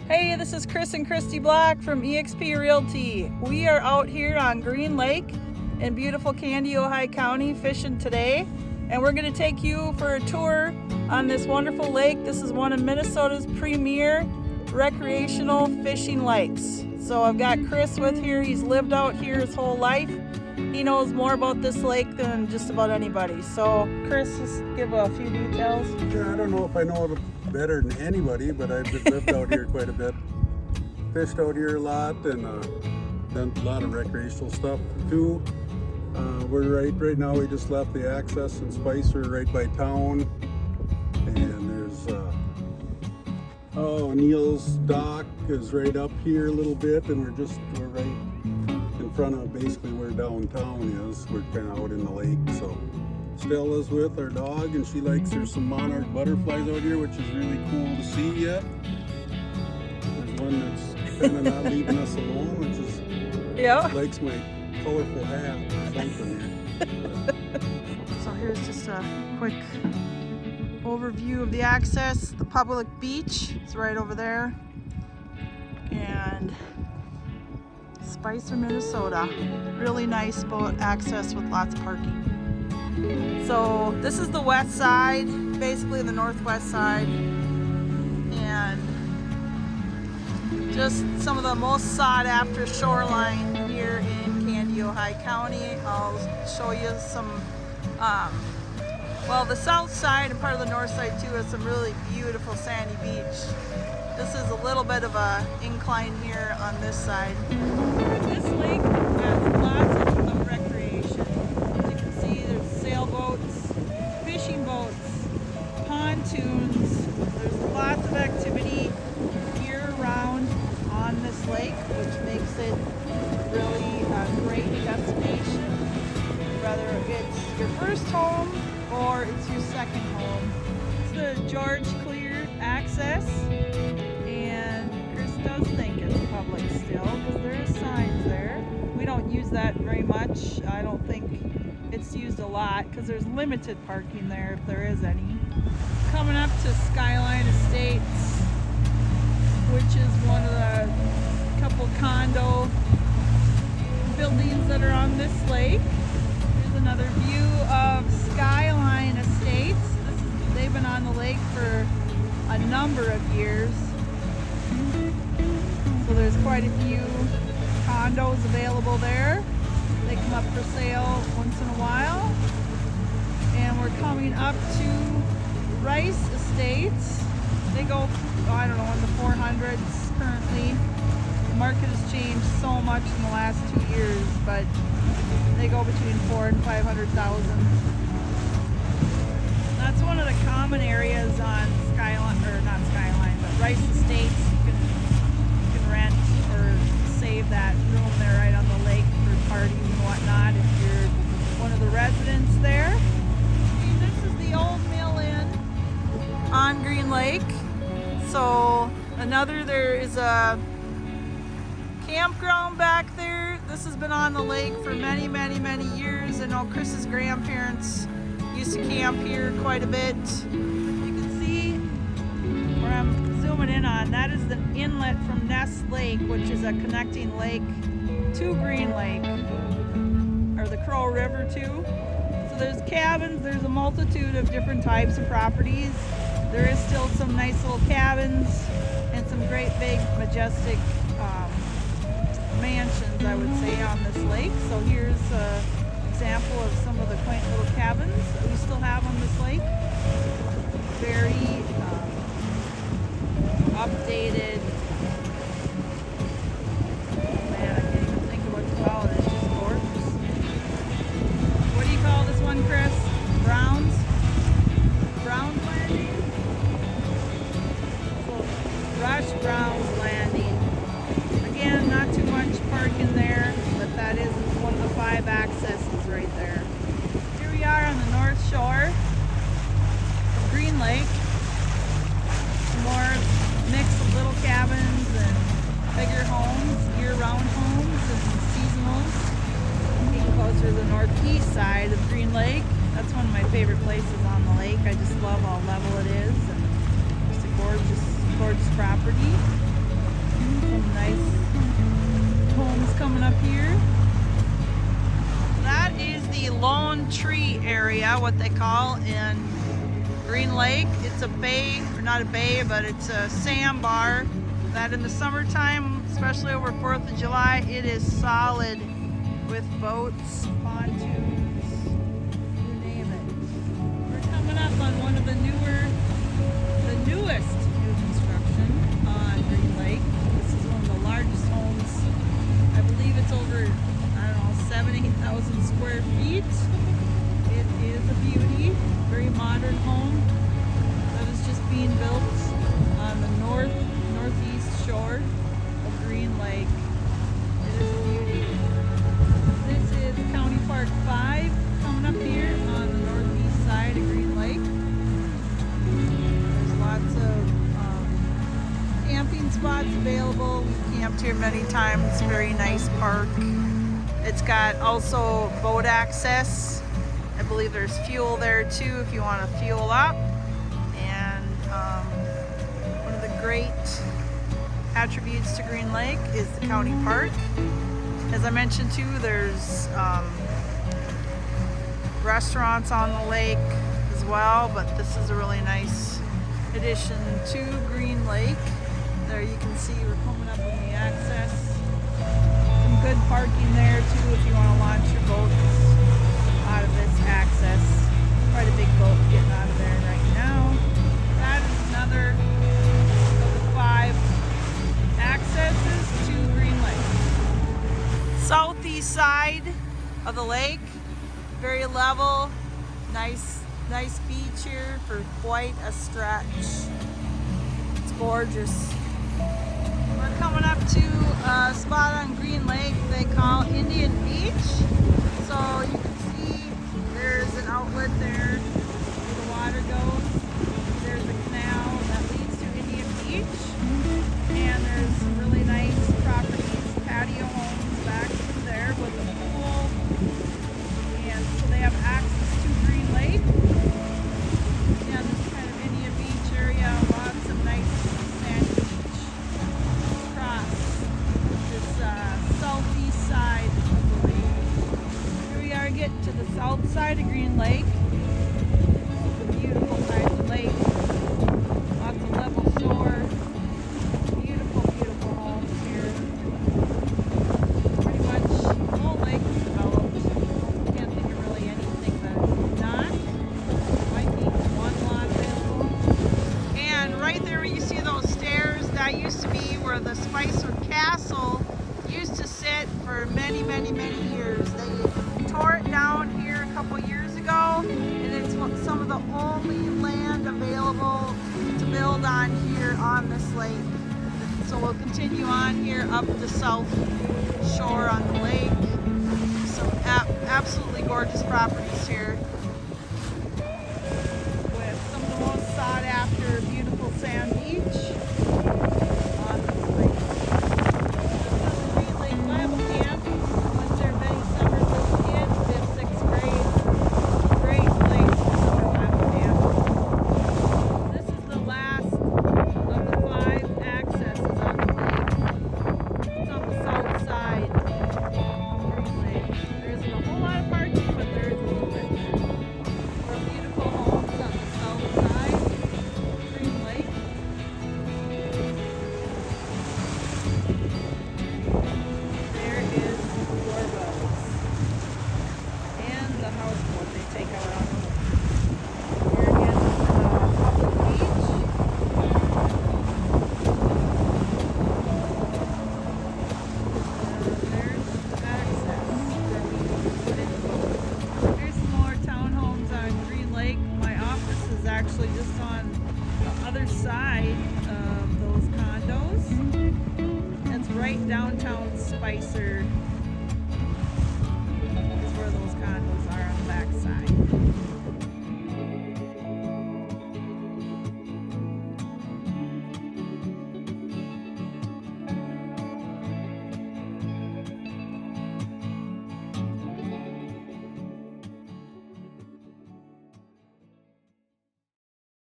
Hey, this is Chris and Kristi Block from eXp Realty. We are out here on Green Lake in beautiful Kandiyohi County fishing today, and we're going to take you for a tour on this wonderful lake. This is one of Minnesota's premier recreational fishing lakes. So I've got Chris with here. He's lived out here his whole life. He knows more about this lake than just about anybody. So Chris, just give a few details. Yeah, I don't know if I know it better than anybody, but I've lived out here quite a bit. Fished out here a lot and done a lot of recreational stuff too. We're right now, we just left the Access in Spicer right by town. And there's Neil's dock is right up here a little bit, and we're right in front of basically where downtown is. We're kind of out in the lake. So Stella's with our dog, and she likes there's some monarch butterflies out here, which is really cool to see yet. There's one that's kind of not leaving us alone, which is likes my colorful hat or something here. So here's just a quick overview of the Access. The public beach is right over there, and Spicer, Minnesota. Really nice boat access with lots of parking. So this is the west side, basically the northwest side, and just some of the most sought after shoreline here in Kandiyohi County. I'll show you some, well, the south side and part of the north side too has some really beautiful sandy beach. This is a little bit of a incline here on this side. This lake has lots of recreation. As you can see, there's sailboats, fishing boats, pontoons. There's lots of activity year-round on this lake, which makes it really a great destination, whether it's your first home or it's your second home. It's the George Clear Access, and Chris does think it's public still because there is signs there. We don't use that very much. I don't think it's used a lot because there's limited parking there if there is any. Coming up to Skyline Estates, which is one of the couple condo buildings that are on this lake. Here's another view of Skyline Estates. They've been on the lake for a number of years. So there's quite a few condos available there. They come up for sale once in a while. And we're coming up to Rice Estates. They go, I don't know, in the 400s currently. The market has changed so much in the last 2 years, but they go between 400,000 and 500,000. That's one of the common areas on Skyline, or not Skyline, but Rice Estates. You can rent or save that room there right on the lake for parties and whatnot if you're one of the residents there. See, this is the old Mill Inn on Green Lake. So there is a campground back there. This has been on the lake for many, many, many years. I know Chris's grandparents used to camp here quite a bit. You can see where I'm zooming in on, that is the inlet from Ness Lake, which is a connecting lake to Green Lake, or the Crow River too. So there's cabins, there's a multitude of different types of properties. There is still some nice little cabins and some great big majestic mansions, I would say, on this lake. So here's an example of some of the quaint little cabins that we still have on this lake. Very updated. Man, I can't even think of what to call it. It's just gorgeous. What do you call this one, Chris? Browns Landing? So, Rush Brown's Landing. Again, not too much parking there, but that is one of the 5 accesses right there. Here we are on the north shore of Green Lake. Some more mix of little cabins. Lone Tree area, what they call, in Green Lake. It's a bay, or not a bay, but it's a sandbar that in the summertime, especially over 4th of July, it is solid with boats, pontoons, you name it. We're coming up on one of the newest new construction on Green Lake. This is one of the largest homes. I believe it's over, I don't know, 7,000-8,000 square feet. It is a beauty, very modern home that is just being built on the northeast shore of Green Lake. It is a beauty. This is County Park 5 coming up here on the northeast side of Green Lake. There's lots of camping spots available. We've camped here many times. Very nice park. It's got also boat access. I believe there's fuel there too if you want to fuel up. And one of the great attributes to Green Lake is the county park. As I mentioned too, there's restaurants on the lake as well, but this is a really nice addition to Green Lake. There you can see we're coming up on the access. Some good parking there too if you want to launch your boats out of this access. Quite a big boat getting out of there right now. That is another of the 5 accesses to Green Lake. Southeast side of the lake, very level, nice beach here for quite a stretch. It's gorgeous. We're coming up to a spot on Green Lake they call Indian Beach. So you can see there's an outlet there where the water goes. There's a canal that leads to Indian Beach. And there's some really nice properties, patio homes back through there with a pool. And so they have access to Green Lake. Yeah, this kind of Indian Beach area, lots of nice sandy beach across this southeast side of the lake. Here we are getting to the south side of Green Lake. It's a beautiful side of the lake. Lots of level shore. Beautiful, beautiful homes here. Pretty much the whole lake is developed. Can't think of really anything that is not. Might be one lot available. And right there where you see those stairs, that used to be where the Spicer Castle used to sit for many, many, many years. They tore it down here a couple years ago, and it's some of the only land available to build on here on this lake. So we'll continue on here up the south shore on the lake. Some absolutely gorgeous properties here with some of the most sought after beautiful sand beach on this lake. This is Green Lake Bible Camp. Went there many summers as a kid, 5th, 6th grade. Great place for summer Bible camp. This is the last of the 5 accesses on the lake. It's on the south side of Green Lake. There isn't a whole lot of parking, but there is a little bit. More beautiful homes on the south side of Green Lake. There is your boats and the houseboat they take out on the lake. Here again is public beach. There's access that we can put in. Here's some more townhomes on Green Lake. My office is actually just on the other side of those condos. That's right downtown Spicer is where those condos are on the back side.